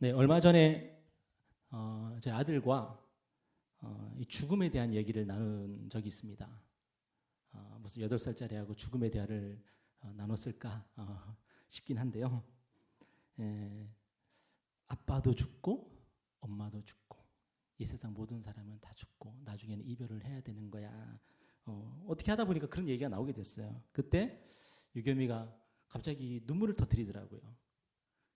네, 얼마 전에 제 아들과 이 죽음에 대한 얘기를 나눈 적이 있습니다. 무슨 8살짜리하고 죽음의 대화를 나눴을까 싶긴 한데요. 아빠도 죽고 엄마도 죽고 이 세상 모든 사람은 다 죽고 나중에는 이별을 해야 되는 거야. 어떻게 하다 보니까 그런 얘기가 나오게 됐어요. 그때 유겸이가 갑자기 눈물을 터뜨리더라고요.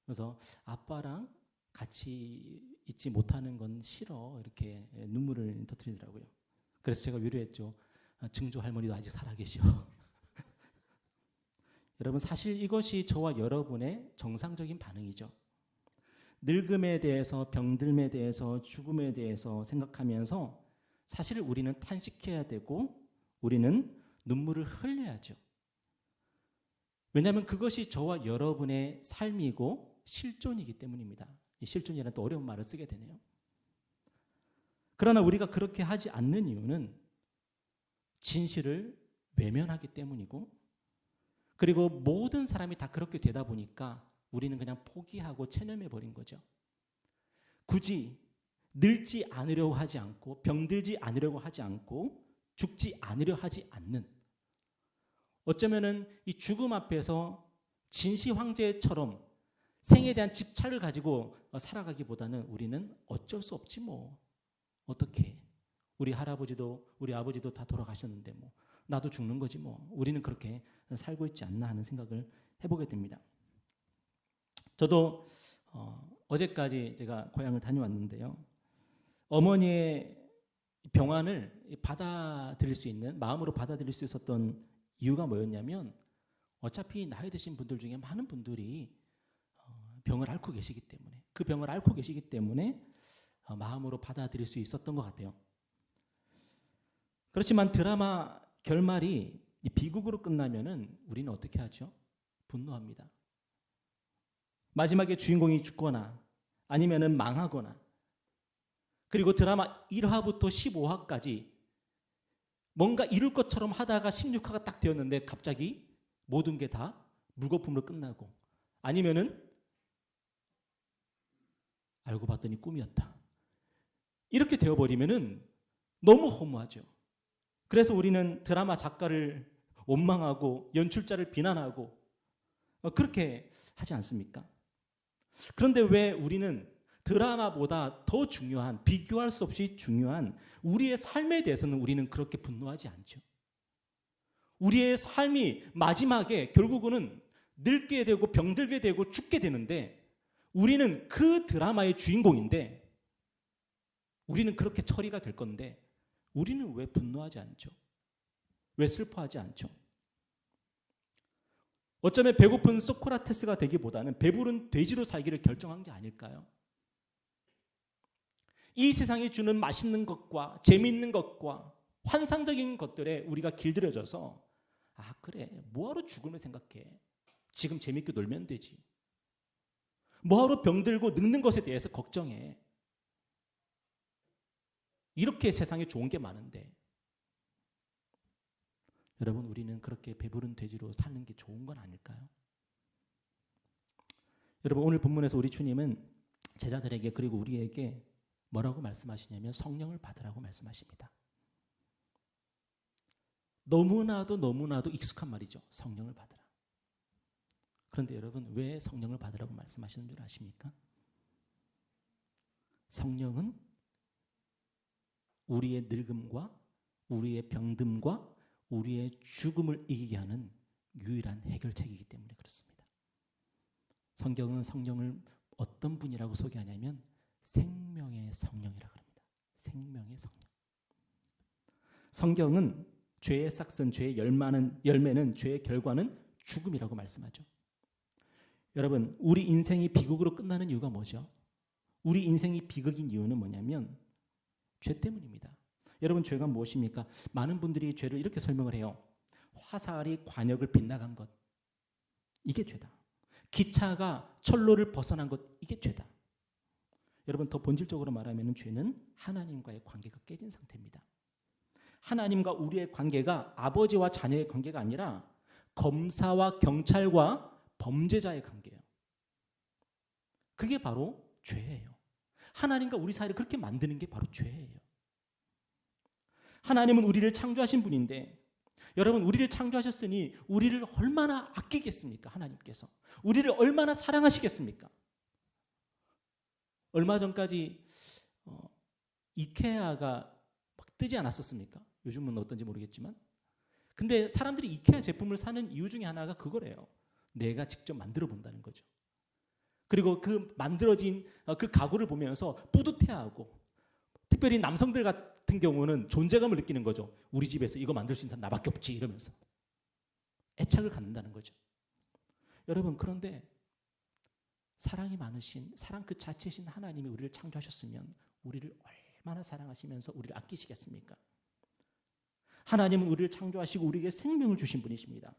그래서 아빠랑 같이 있지 못하는 건 싫어 이렇게 눈물을 터뜨리더라고요. 그래서 제가 위로했죠. 증조 할머니도 아직 살아계셔. 여러분, 사실 이것이 저와 여러분의 정상적인 반응이죠. 늙음에 대해서, 병듦에 대해서, 죽음에 대해서 생각하면서 사실 우리는 탄식해야 되고 우리는 눈물을 흘려야죠. 왜냐하면 그것이 저와 여러분의 삶이고 실존이기 때문입니다. 이 실존이라는 또 어려운 말을 쓰게 되네요. 그러나 우리가 그렇게 하지 않는 이유는 진실을 외면하기 때문이고, 그리고 모든 사람이 다 그렇게 되다 보니까 우리는 그냥 포기하고 체념해버린 거죠. 굳이 늙지 않으려고 하지 않고 병들지 않으려고 하지 않고 죽지 않으려 하지 않는, 어쩌면은 이 죽음 앞에서 진시 황제처럼 생에 대한 집착을 가지고 살아가기보다는 우리는 어쩔 수 없지 뭐 어떻게, 우리 할아버지도 우리 아버지도 다 돌아가셨는데 뭐 나도 죽는 거지 뭐, 우리는 그렇게 살고 있지 않나 하는 생각을 해보게 됩니다. 저도 어제까지 제가 고향을 다녀왔는데요. 어머니의 병환을 받아들일 수 있는, 마음으로 받아들일 수 있었던 이유가 뭐였냐면, 어차피 나이 드신 분들 중에 많은 분들이 병을 앓고 계시기 때문에, 그 병을 앓고 계시기 때문에 마음으로 받아들일 수 있었던 것 같아요. 그렇지만 드라마 결말이 비극으로 끝나면은 우리는 어떻게 하죠? 분노합니다. 마지막에 주인공이 죽거나 아니면은 망하거나, 그리고 드라마 1화부터 15화까지 뭔가 이룰 것처럼 하다가 16화가 딱 되었는데 갑자기 모든 게 다 물거품으로 끝나고, 아니면은 알고 봤더니 꿈이었다, 이렇게 되어버리면은 너무 허무하죠. 그래서 우리는 드라마 작가를 원망하고 연출자를 비난하고 그렇게 하지 않습니까? 그런데 왜 우리는 드라마보다 더 중요한, 비교할 수 없이 중요한 우리의 삶에 대해서는 우리는 그렇게 분노하지 않죠? 우리의 삶이 마지막에 결국은 늙게 되고 병들게 되고 죽게 되는데, 우리는 그 드라마의 주인공인데 우리는 그렇게 처리가 될 건데 우리는 왜 분노하지 않죠? 왜 슬퍼하지 않죠? 어쩌면 배고픈 소크라테스가 되기보다는 배부른 돼지로 살기를 결정한 게 아닐까요? 이 세상이 주는 맛있는 것과 재미있는 것과 환상적인 것들에 우리가 길들여져서, 아 그래, 뭐하러 죽음을 생각해, 지금 재밌게 놀면 되지, 뭐하러 병들고 늙는 것에 대해서 걱정해, 이렇게 세상에 좋은 게 많은데. 여러분, 우리는 그렇게 배부른 돼지로 사는 게 좋은 건 아닐까요? 여러분, 오늘 본문에서 우리 주님은 제자들에게, 그리고 우리에게 뭐라고 말씀하시냐면 성령을 받으라고 말씀하십니다. 너무나도 익숙한 말이죠. 성령을 받으라. 그런데 여러분, 왜 성령을 받으라고 말씀하시는 줄 아십니까? 성령은 우리의 늙음과 우리의 병듦과 우리의 죽음을 이기게 하는 유일한 해결책이기 때문에 그렇습니다. 성경은 성령을 어떤 분이라고 소개하냐면 생명의 성령이라고 합니다. 생명의 성령. 성경은 죄의 싹슨, 죄의 열매는, 죄의 결과는 죽음이라고 말씀하죠. 여러분, 우리 인생이 비극으로 끝나는 이유가 뭐죠? 우리 인생이 비극인 이유는 뭐냐면 죄 때문입니다. 여러분, 죄가 무엇입니까? 많은 분들이 죄를 이렇게 설명을 해요. 화살이 관역을 빗나간 것, 이게 죄다. 기차가 철로를 벗어난 것, 이게 죄다. 여러분, 더 본질적으로 말하면 죄는 하나님과의 관계가 깨진 상태입니다. 하나님과 우리의 관계가 아버지와 자녀의 관계가 아니라 검사와 경찰과 범죄자의 관계예요. 그게 바로 죄예요. 하나님과 우리 사이를 그렇게 만드는 게 바로 죄예요. 하나님은 우리를 창조하신 분인데 여러분 우리를 창조하셨으니 우리를 얼마나 아끼겠습니까? 하나님께서. 우리를 얼마나 사랑하시겠습니까? 얼마 전까지 이케아가 막 뜨지 않았었습니까? 요즘은 어떤지 모르겠지만. 근데 사람들이 이케아 제품을 사는 이유 중에 하나가 그거래요. 내가 직접 만들어 본다는 거죠. 그리고 그 만들어진 그 가구를 보면서 뿌듯해하고 특별히 남성들 같은 경우는 존재감을 느끼는 거죠. 우리 집에서 이거 만들 수 있는 사람 나밖에 없지 이러면서 애착을 갖는다는 거죠. 여러분 그런데 사랑이 많으신 사랑 그 자체이신 하나님이 우리를 창조하셨으면 우리를 얼마나 사랑하시면서 우리를 아끼시겠습니까? 하나님은 우리를 창조하시고 우리에게 생명을 주신 분이십니다.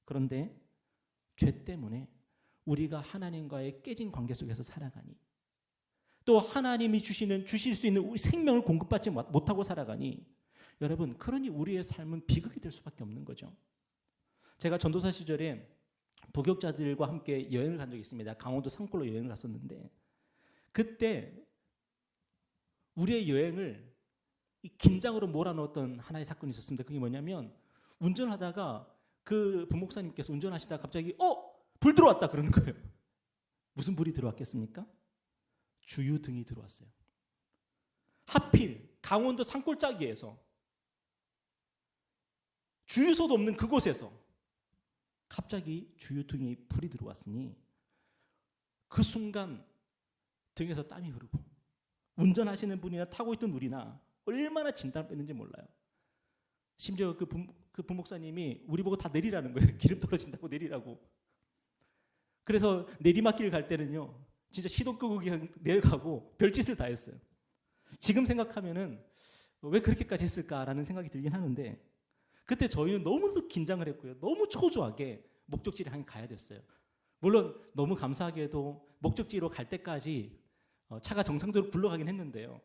그런데 죄 때문에 우리가 하나님과의 깨진 관계 속에서 살아가니 또 하나님이 주실 수 있는 생명을 공급받지 못하고 살아가니 여러분 그러니 우리의 삶은 비극이 될 수밖에 없는 거죠. 제가 전도사 시절에 부교육자들과 함께 여행을 간 적이 있습니다. 강원도 산골로 여행을 갔었는데 그때 우리의 여행을 이 긴장으로 몰아넣었던 하나의 사건이 있었습니다. 그게 뭐냐면 운전하다가 그 부목사님께서 운전하시다가 갑자기 불 들어왔다 그러는 거예요. 무슨 불이 들어왔겠습니까? 주유등이 들어왔어요. 하필 강원도 산골짜기에서 주유소도 없는 그곳에서 갑자기 주유등이 불이 들어왔으니 그 순간 등에서 땀이 흐르고 운전하시는 분이나 타고 있던 우리나 얼마나 진땀을 뺐는지 몰라요. 심지어 그 부목사님이 우리 보고 다 내리라는 거예요. 기름 떨어진다고 내리라고. 그래서 내리막길 갈 때는요. 진짜 시동 끄고 그냥 내려가고 별짓을 다 했어요. 지금 생각하면은 왜 그렇게까지 했을까라는 생각이 들긴 하는데 그때 저희는 너무도 긴장을 했고요. 너무 초조하게 목적지를 향해 가야 됐어요. 물론 너무 감사하게도 목적지로 갈 때까지 차가 정상적으로 굴러가긴 했는데요.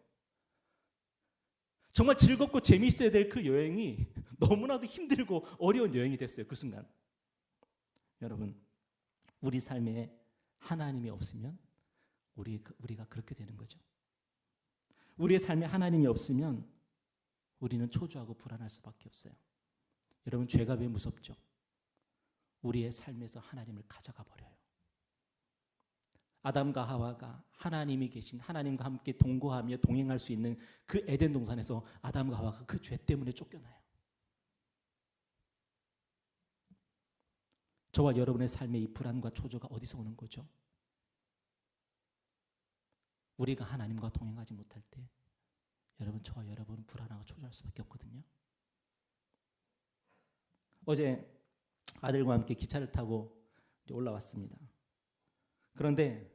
정말 즐겁고 재미있어야 될 그 여행이 너무나도 힘들고 어려운 여행이 됐어요. 그 순간. 여러분, 우리 삶에 하나님이 없으면 우리가 그렇게 되는 거죠. 우리의 삶에 하나님이 없으면 우리는 초조하고 불안할 수밖에 없어요. 여러분 죄가 왜 무섭죠? 우리의 삶에서 하나님을 가져가 버려요. 아담과 하와가 하나님이 계신 하나님과 함께 동거하며 동행할 수 있는 그 에덴 동산에서 아담과 하와가 그 죄 때문에 쫓겨나요. 저와 여러분의 삶의 이 불안과 초조가 어디서 오는 거죠? 우리가 하나님과 동행하지 못할 때 여러분 저와 여러분은 불안하고 초조할 수밖에 없거든요. 어제 아들과 함께 기차를 타고 올라왔습니다. 그런데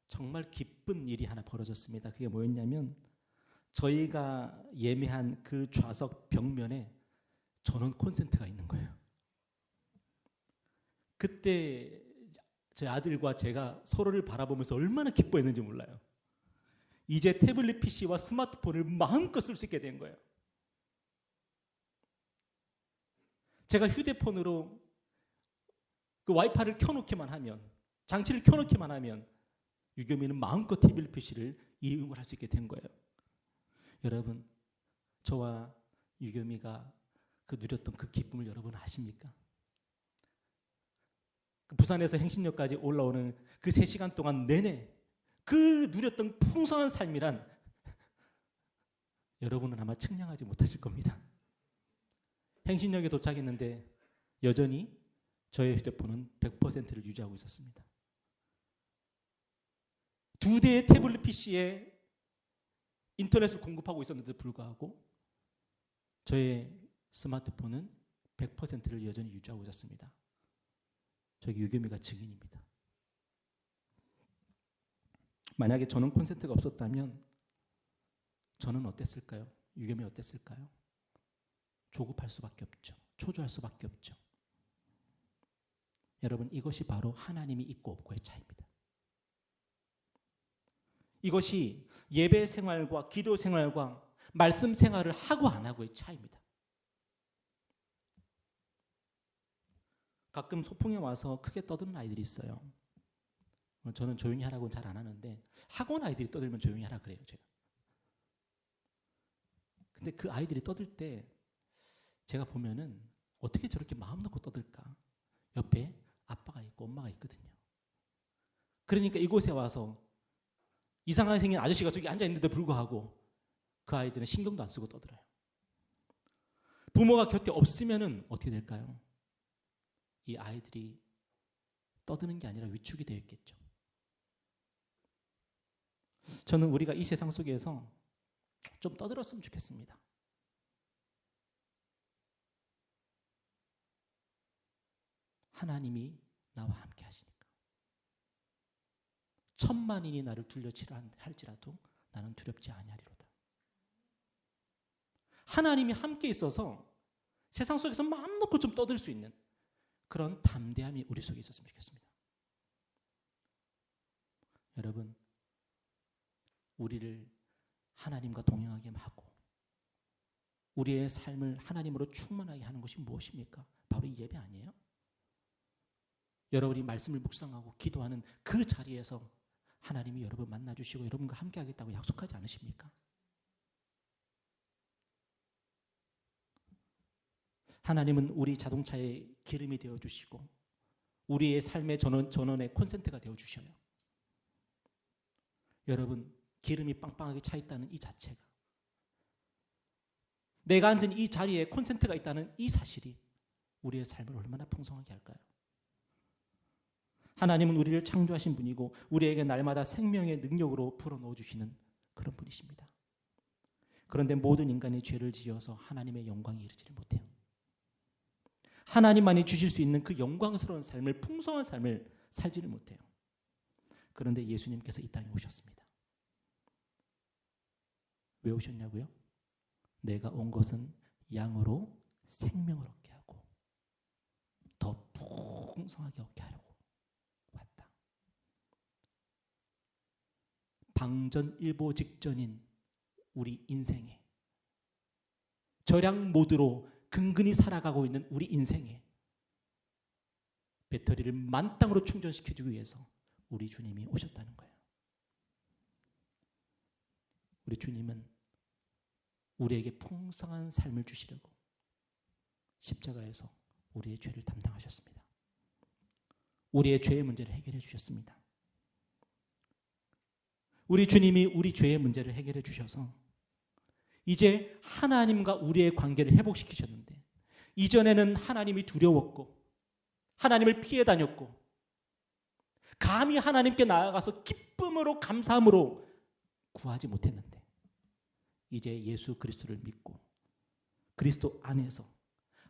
정말 기쁜 일이 하나 벌어졌습니다. 그게 뭐였냐면 저희가 예매한 그 좌석 벽면에 전원 콘센트가 있는 거예요. 그때 제 아들과 제가 서로를 바라보면서 얼마나 기뻐했는지 몰라요. 이제 태블릿 PC와 스마트폰을 마음껏 쓸 수 있게 된 거예요. 제가 휴대폰으로 그 와이파이를 켜놓기만 하면 장치를 켜놓기만 하면 유겸이는 마음껏 태블릿 PC를 이용을 할 수 있게 된 거예요. 여러분 저와 유겸이가 그 누렸던 그 기쁨을 여러분 아십니까? 부산에서 행신역까지 올라오는 그 3시간 동안 내내 그 누렸던 풍성한 삶이란 여러분은 아마 측량하지 못하실 겁니다. 행신역에 도착했는데 여전히 저의 휴대폰은 100%를 유지하고 있었습니다. 2대의 태블릿 PC에 인터넷을 공급하고 있었는데도 불구하고 저의 스마트폰은 100%를 여전히 유지하고 있었습니다. 저기 유겸이가 증인입니다. 만약에 저는 콘센트가 없었다면 저는 어땠을까요? 유겸이 어땠을까요? 조급할 수밖에 없죠. 초조할 수밖에 없죠. 여러분 이것이 바로 하나님이 있고 없고의 차이입니다. 이것이 예배 생활과 기도 생활과 말씀 생활을 하고 안 하고의 차이입니다. 가끔 소풍에 와서 크게 떠드는 아이들이 있어요. 저는 조용히 하라고는 잘 안 하는데 학원 아이들이 떠들면 조용히 하라 그래요, 제가. 근데 그 아이들이 떠들 때 제가 보면은 어떻게 저렇게 마음 놓고 떠들까? 옆에 아빠가 있고 엄마가 있거든요. 그러니까 이곳에 와서 이상하게 생긴 아저씨가 저기 앉아 있는데도 불구하고 그 아이들은 신경도 안 쓰고 떠들어요. 부모가 곁에 없으면은 어떻게 될까요? 이 아이들이 떠드는 게 아니라 위축이 되어 있겠죠. 저는 우리가 이 세상 속에서 좀 떠들었으면 좋겠습니다. 하나님이 나와 함께 하시니까. 천만인이 나를 둘러치라 할지라도 나는 두렵지 아니하리로다. 하나님이 함께 있어서 세상 속에서 마음 놓고 좀 떠들 수 있는 그런 담대함이 우리 속에 있었으면 좋겠습니다. 여러분, 우리를 하나님과 동행하게 하고 우리의 삶을 하나님으로 충만하게 하는 것이 무엇입니까? 바로 이 예배 아니에요? 여러분이 말씀을 묵상하고 기도하는 그 자리에서 하나님이 여러분 만나주시고 여러분과 함께 하겠다고 약속하지 않으십니까? 하나님은 우리 자동차의 기름이 되어주시고 우리의 삶의 전원의 콘센트가 되어주셔요. 여러분, 기름이 빵빵하게 차 있다는 이 자체가, 내가 앉은 이 자리에 콘센트가 있다는 이 사실이 우리의 삶을 얼마나 풍성하게 할까요? 하나님은 우리를 창조하신 분이고 우리에게 날마다 생명의 능력으로 불어넣어 주시는 그런 분이십니다. 그런데 모든 인간이 죄를 지어서 하나님의 영광에 이르지를 못해요. 하나님만이 주실 수 있는 그 영광스러운 삶을, 풍성한 삶을 살지를 못해요. 그런데 예수님께서 이 땅에 오셨습니다. 왜 오셨냐고요? 내가 온 것은 양으로 생명을 얻게 하고 더 풍성하게 얻게 하려고 왔다. 방전일보 직전인 우리 인생에, 절약 모드로 근근히 살아가고 있는 우리 인생에 배터리를 만땅으로 충전시켜주기 위해서 우리 주님이 오셨다는 거예요. 우리 주님은 우리에게 풍성한 삶을 주시려고 십자가에서 우리의 죄를 담당하셨습니다. 우리의 죄의 문제를 해결해 주셨습니다. 우리 주님이 우리 죄의 문제를 해결해 주셔서 이제 하나님과 우리의 관계를 회복시키셨는데, 이전에는 하나님이 두려웠고 하나님을 피해 다녔고 감히 하나님께 나아가서 기쁨으로 감사함으로 구하지 못했는데, 이제 예수 그리스도를 믿고 그리스도 안에서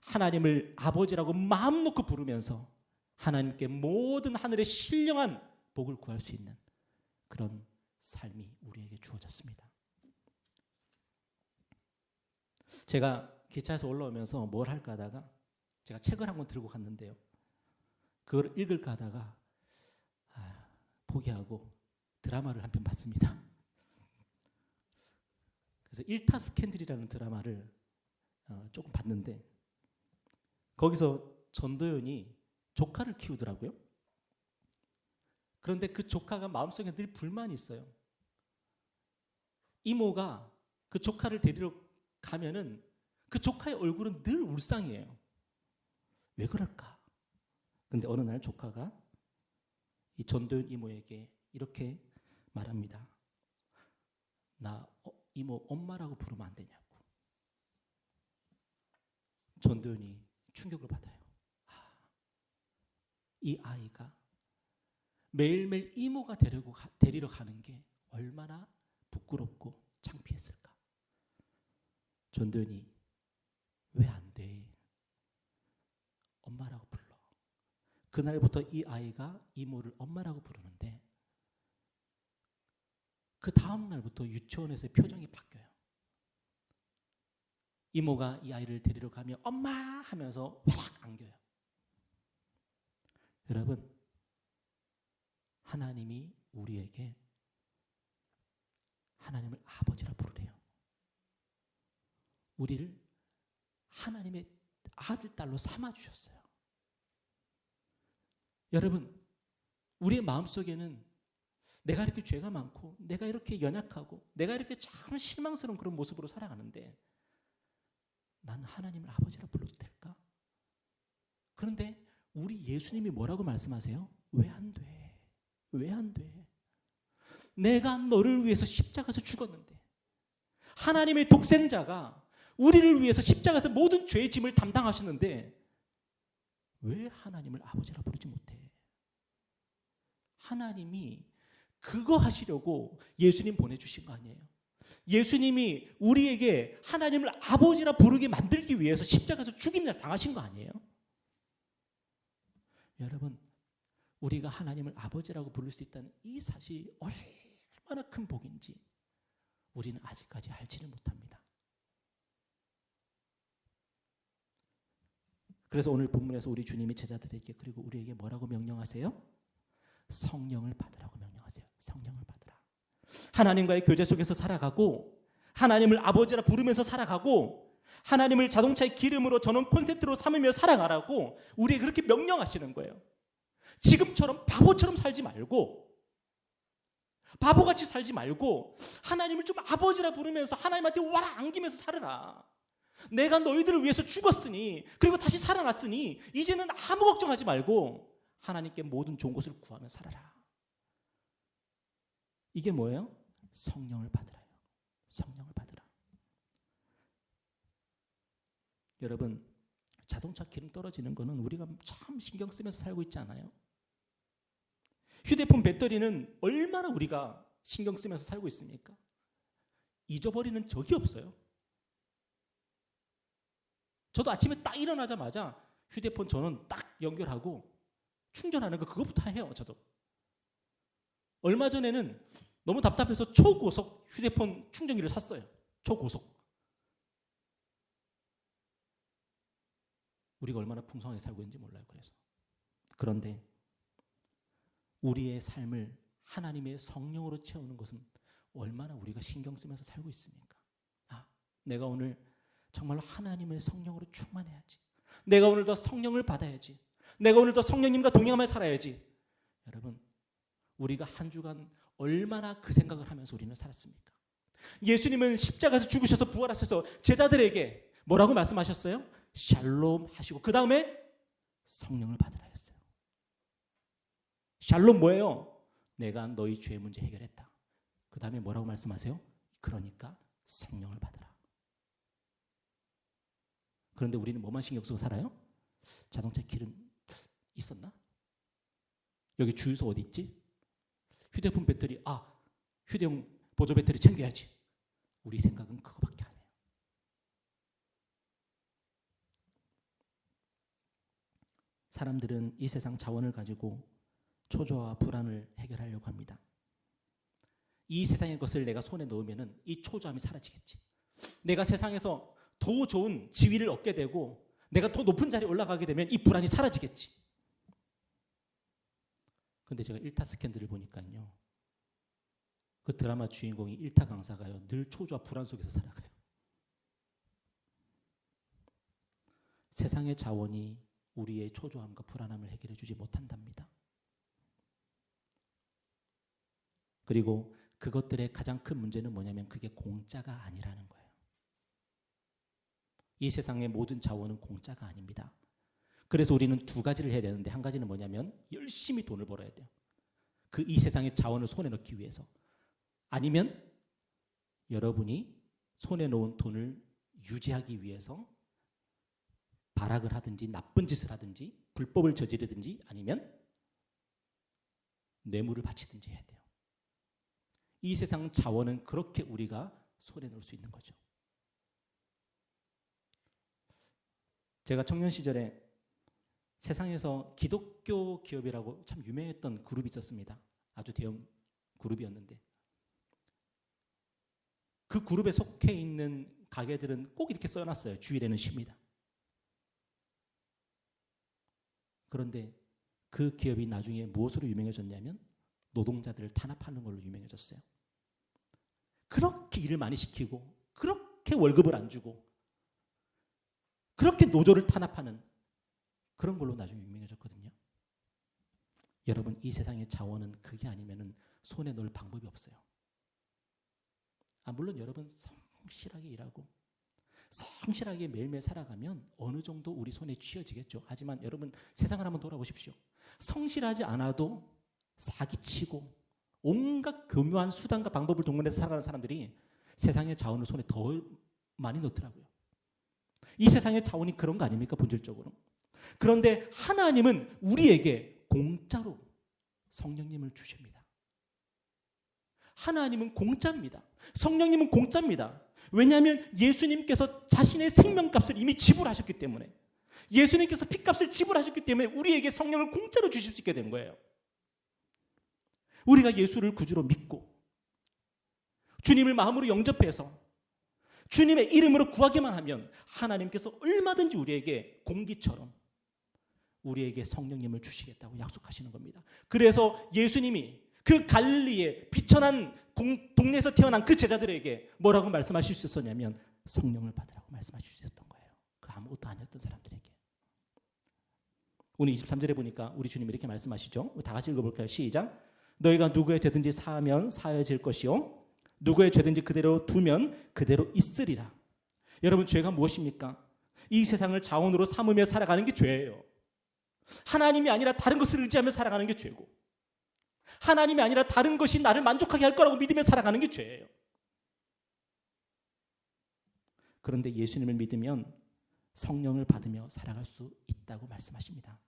하나님을 아버지라고 마음 놓고 부르면서 하나님께 모든 하늘의 신령한 복을 구할 수 있는 그런 삶이 우리에게 주어졌습니다. 제가 기차에서 올라오면서 뭘 할까 하다가 제가 책을 한 권 들고 갔는데요. 그걸 읽을까 하다가 포기하고 드라마를 한 편 봤습니다. 그래서 일타 스캔들이라는 드라마를 조금 봤는데, 거기서 전도연이 조카를 키우더라고요. 그런데 그 조카가 마음속에 늘 불만이 있어요. 이모가 그 조카를 데리러 가면은 그 조카의 얼굴은 늘 울상이에요. 왜 그럴까? 근데 어느 날 조카가 이 전도연 이모에게 이렇게 말합니다. 나 이모 엄마라고 부르면 안 되냐고. 전도연이 충격을 받아요. 이 아이가 매일매일 이모가 데리러 가는 게 얼마나 부끄럽고 창피했을까. 전도연이 왜 안 돼? 엄마라고 불러. 그날부터 이 아이가 이모를 엄마라고 부르는데, 그 다음 날부터 유치원에서의 표정이 바뀌어요. 이모가 이 아이를 데리러 가면 엄마 하면서 확 안겨요. 여러분, 하나님이 우리에게 하나님을 아버지라 부르래요. 우리를 하나님의 아들, 딸로 삼아주셨어요. 여러분, 우리의 마음속에는 내가 이렇게 죄가 많고 내가 이렇게 연약하고 내가 이렇게 참 실망스러운 그런 모습으로 살아가는데 나는 하나님을 아버지라 불러도 될까? 그런데 우리 예수님이 뭐라고 말씀하세요? 왜 안 돼? 왜 안 돼? 내가 너를 위해서 십자가에서 죽었는데 하나님의 독생자가 우리를 위해서 십자가에서 모든 죄의 짐을 담당하셨는데 왜 하나님을 아버지라 부르지 못해? 하나님이 그거 하시려고 예수님 보내주신 거 아니에요. 예수님이 우리에게 하나님을 아버지라 부르게 만들기 위해서 십자가에서 죽임을 당하신 거 아니에요. 여러분, 우리가 하나님을 아버지라고 부를 수 있다는 이 사실이 얼마나 큰 복인지 우리는 아직까지 알지는 못합니다. 그래서 오늘 본문에서 우리 주님이 제자들에게 그리고 우리에게 뭐라고 명령하세요? 성령을 받으라고 명령하세요. 성령을 받으라. 하나님과의 교제 속에서 살아가고 하나님을 아버지라 부르면서 살아가고 하나님을 자동차의 기름으로 전원 콘센트로 삼으며 살아가라고 우리에게 그렇게 명령하시는 거예요. 지금처럼 바보처럼 살지 말고 바보같이 살지 말고 하나님을 좀 아버지라 부르면서 하나님한테 와라 안기면서 살아라. 내가 너희들을 위해서 죽었으니 그리고 다시 살아났으니 이제는 아무 걱정하지 말고 하나님께 모든 좋은 것을 구하며 살아라. 이게 뭐예요? 성령을 받으라요. 성령을 받으라. 여러분, 자동차 기름 떨어지는 거는 우리가 참 신경 쓰면서 살고 있지 않아요? 휴대폰 배터리는 얼마나 우리가 신경 쓰면서 살고 있습니까? 잊어버리는 적이 없어요. 저도 아침에 딱 일어나자마자 휴대폰 전원 딱 연결하고 충전하는 거 그것부터 해요. 저도. 얼마 전에는 너무 답답해서 초고속 휴대폰 충전기를 샀어요. 초고속. 우리가 얼마나 풍성하게 살고 있는지 몰라요. 그래서. 그런데 우리의 삶을 하나님의 성령으로 채우는 것은 얼마나 우리가 신경 쓰면서 살고 있습니까? 내가 오늘 정말로 하나님의 성령으로 충만해야지. 내가 오늘 더 성령을 받아야지. 내가 오늘 더 성령님과 동행하며 살아야지. 여러분, 우리가 한 주간 얼마나 그 생각을 하면서 우리는 살았습니까? 예수님은 십자가에서 죽으셔서 부활하셔서 제자들에게 뭐라고 말씀하셨어요? 샬롬 하시고 그 다음에 성령을 받으라 했어요. 샬롬 뭐예요? 내가 너희 죄의 문제 해결했다. 그 다음에 뭐라고 말씀하세요? 그러니까 성령을 받으라. 그런데 우리는 뭐만 신경 쓰고 살아요? 자동차 기름 있었나? 여기 주유소 어디 있지? 휴대폰 배터리, 휴대용 보조 배터리 챙겨야지. 우리 생각은 그거밖에 안 해요. 사람들은 이 세상 자원을 가지고 초조와 불안을 해결하려고 합니다. 이 세상의 것을 내가 손에 넣으면 이 초조함이 사라지겠지. 내가 세상에서 더 좋은 지위를 얻게 되고 내가 더 높은 자리에 올라가게 되면 이 불안이 사라지겠지. 근데 제가 일타 스캔들을 보니까요. 그 드라마 주인공이 일타 강사가요. 늘 초조와 불안 속에서 살아가요. 세상의 자원이 우리의 초조함과 불안함을 해결해 주지 못한답니다. 그리고 그것들의 가장 큰 문제는 뭐냐면 그게 공짜가 아니라는 거예요. 이 세상의 모든 자원은 공짜가 아닙니다. 그래서 우리는 두 가지를 해야 되는데 한 가지는 뭐냐면 열심히 돈을 벌어야 돼요. 그 이 세상의 자원을 손에 넣기 위해서. 아니면 여러분이 손에 놓은 돈을 유지하기 위해서 발악을 하든지 나쁜 짓을 하든지 불법을 저지르든지 아니면 뇌물을 바치든지 해야 돼요. 이 세상 자원은 그렇게 우리가 손에 넣을 수 있는 거죠. 제가 청년 시절에 세상에서 기독교 기업이라고 참 유명했던 그룹이 있었습니다. 아주 대형 그룹이었는데 그 그룹에 속해 있는 가게들은 꼭 이렇게 써놨어요. 주일에는 쉽니다. 그런데 그 기업이 나중에 무엇으로 유명해졌냐면 노동자들을 탄압하는 걸로 유명해졌어요. 그렇게 일을 많이 시키고 그렇게 월급을 안 주고 그렇게 노조를 탄압하는 그런 걸로 나중에 유명해졌거든요. 여러분, 이 세상의 자원은 그게 아니면은 손에 넣을 방법이 없어요. 물론 여러분 성실하게 일하고 성실하게 매일매일 살아가면 어느 정도 우리 손에 쥐어지겠죠. 하지만 여러분 세상을 한번 돌아보십시오. 성실하지 않아도 사기치고 온갖 교묘한 수단과 방법을 동원해서 살아가는 사람들이 세상의 자원을 손에 더 많이 넣더라고요. 이 세상의 자원이 그런 거 아닙니까? 본질적으로. 그런데 하나님은 우리에게 공짜로 성령님을 주십니다. 하나님은 공짜입니다. 성령님은 공짜입니다. 왜냐하면 예수님께서 자신의 생명값을 이미 지불하셨기 때문에, 예수님께서 피값을 지불하셨기 때문에 우리에게 성령을 공짜로 주실 수 있게 된 거예요. 우리가 예수를 구주로 믿고 주님을 마음으로 영접해서 주님의 이름으로 구하기만 하면 하나님께서 얼마든지 우리에게 공기처럼 우리에게 성령님을 주시겠다고 약속하시는 겁니다. 그래서 예수님이 그 갈릴리의 비천한 동네에서 태어난 그 제자들에게 뭐라고 말씀하실 수 있었냐면 성령을 받으라고 말씀하실 수 있었던 거예요. 그 아무것도 아니었던 사람들에게. 오늘 23절에 보니까 우리 주님이 이렇게 말씀하시죠. 다 같이 읽어볼까요? 시작. 너희가 누구의 죄든지 사하면 사하여질 것이요 누구의 죄든지 그대로 두면 그대로 있으리라. 여러분 죄가 무엇입니까? 이 세상을 자원으로 삼으며 살아가는 게 죄예요. 하나님이 아니라 다른 것을 의지하며 살아가는 게 죄고, 하나님이 아니라 다른 것이 나를 만족하게 할 거라고 믿으며 살아가는 게 죄예요. 그런데 예수님을 믿으면 성령을 받으며 살아갈 수 있다고 말씀하십니다.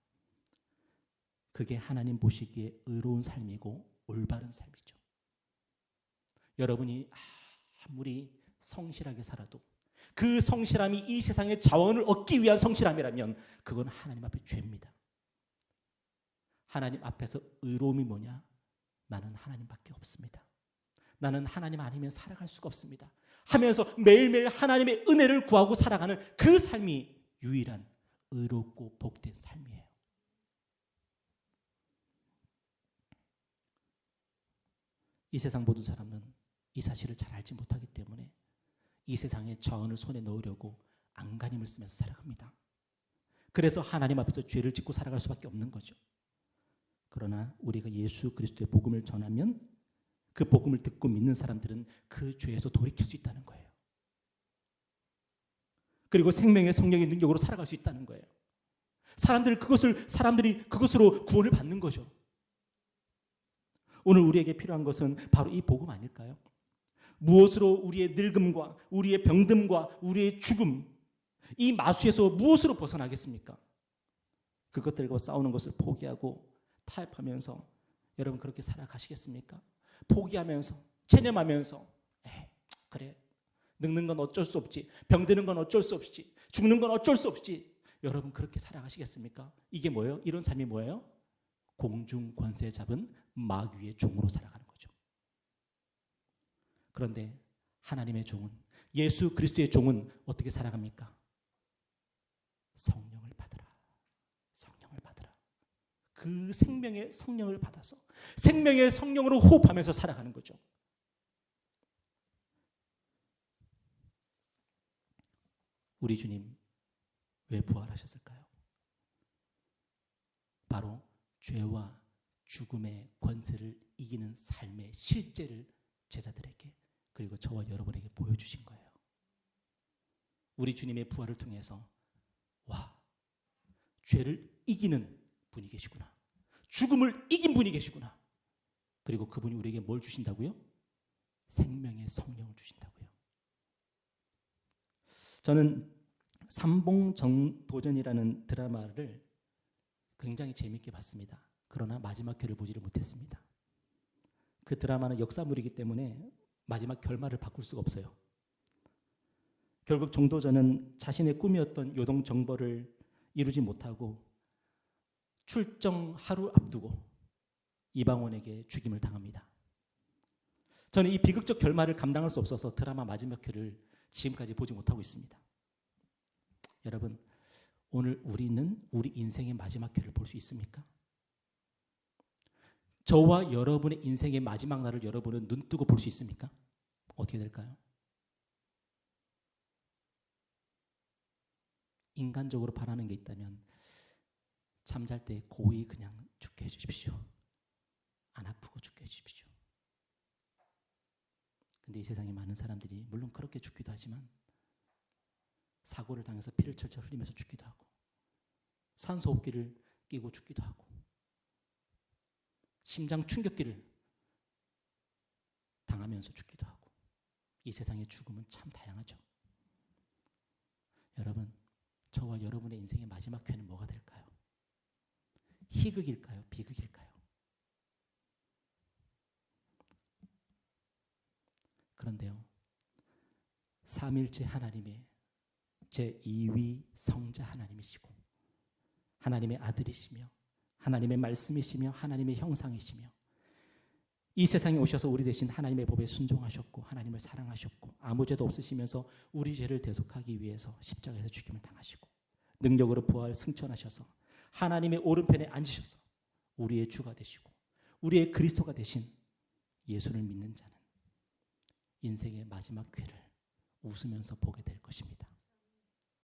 그게 하나님 보시기에 의로운 삶이고 올바른 삶이죠. 여러분이 아무리 성실하게 살아도 그 성실함이 이 세상의 자원을 얻기 위한 성실함이라면 그건 하나님 앞에 죄입니다. 하나님 앞에서 의로움이 뭐냐? 나는 하나님밖에 없습니다. 나는 하나님 아니면 살아갈 수가 없습니다. 하면서 매일매일 하나님의 은혜를 구하고 살아가는 그 삶이 유일한 의롭고 복된 삶이에요. 이 세상 모든 사람은 이 사실을 잘 알지 못하기 때문에 이 세상의 자원을 손에 넣으려고 안간힘을 쓰면서 살아갑니다. 그래서 하나님 앞에서 죄를 짓고 살아갈 수밖에 없는 거죠. 그러나 우리가 예수 그리스도의 복음을 전하면 그 복음을 듣고 믿는 사람들은 그 죄에서 돌이킬 수 있다는 거예요. 그리고 생명의 성령의 능력으로 살아갈 수 있다는 거예요. 사람들이 그것으로 구원을 받는 거죠. 오늘 우리에게 필요한 것은 바로 이 복음 아닐까요? 무엇으로 우리의 늙음과 우리의 병듦과 우리의 죽음, 이 마수에서 무엇으로 벗어나겠습니까? 그것들과 싸우는 것을 포기하고 타협하면서 여러분 그렇게 살아가시겠습니까? 포기하면서 체념하면서 그래 늙는 건 어쩔 수 없지, 병드는 건 어쩔 수 없지, 죽는 건 어쩔 수 없지. 여러분 그렇게 살아가시겠습니까? 이게 뭐예요? 이런 삶이 뭐예요? 공중 권세 잡은 마귀의 종으로 살아가는 거죠. 그런데 하나님의 종은, 예수 그리스도의 종은 어떻게 살아갑니까? 성령을 받으라. 성령을 받으라. 그 생명의 성령을 받아서 생명의 성령으로 호흡하면서 살아가는 거죠. 우리 주님 왜 부활하셨을까요? 바로 죄와 죽음의 권세를 이기는 삶의 실제를 제자들에게 그리고 저와 여러분에게 보여주신 거예요. 우리 주님의 부활을 통해서 와, 죄를 이기는 분이 계시구나. 죽음을 이긴 분이 계시구나. 그리고 그분이 우리에게 뭘 주신다고요? 생명의 성령을 주신다고요. 저는 삼봉정도전이라는 드라마를 굉장히 재미있게 봤습니다. 그러나 마지막 회를 보지를 못했습니다. 그 드라마는 역사물이기 때문에 마지막 결말을 바꿀 수가 없어요. 결국 정도전은 자신의 꿈이었던 요동정벌을 이루지 못하고 출정 하루 앞두고 이방원에게 죽임을 당합니다. 저는 이 비극적 결말을 감당할 수 없어서 드라마 마지막 회를 지금까지 보지 못하고 있습니다. 여러분, 오늘 우리는 우리 인생의 마지막 회를 볼 수 있습니까? 저와 여러분의 인생의 마지막 날을 여러분은 눈뜨고 볼 수 있습니까? 어떻게 될까요? 인간적으로 바라는 게 있다면 잠잘 때 고이 그냥 죽게 해주십시오. 안 아프고 죽게 해주십시오. 근데 이 세상에 많은 사람들이 물론 그렇게 죽기도 하지만 사고를 당해서 피를 철철 흘리면서 죽기도 하고 산소호흡기를 끼고 죽기도 하고 심장 충격기를 당하면서 죽기도 하고 이 세상의 죽음은 참 다양하죠. 여러분, 저와 여러분의 인생의 마지막 회는 뭐가 될까요? 희극일까요? 비극일까요? 그런데요, 삼일째 하나님의 제2위 성자 하나님이시고 하나님의 아들이시며 하나님의 말씀이시며 하나님의 형상이시며 이 세상에 오셔서 우리 대신 하나님의 법에 순종하셨고 하나님을 사랑하셨고 아무 죄도 없으시면서 우리 죄를 대속하기 위해서 십자가에서 죽임을 당하시고 능력으로 부활 승천하셔서 하나님의 오른편에 앉으셔서 우리의 주가 되시고 우리의 그리스도가 되신 예수를 믿는 자는 인생의 마지막 회를 웃으면서 보게 될 것입니다.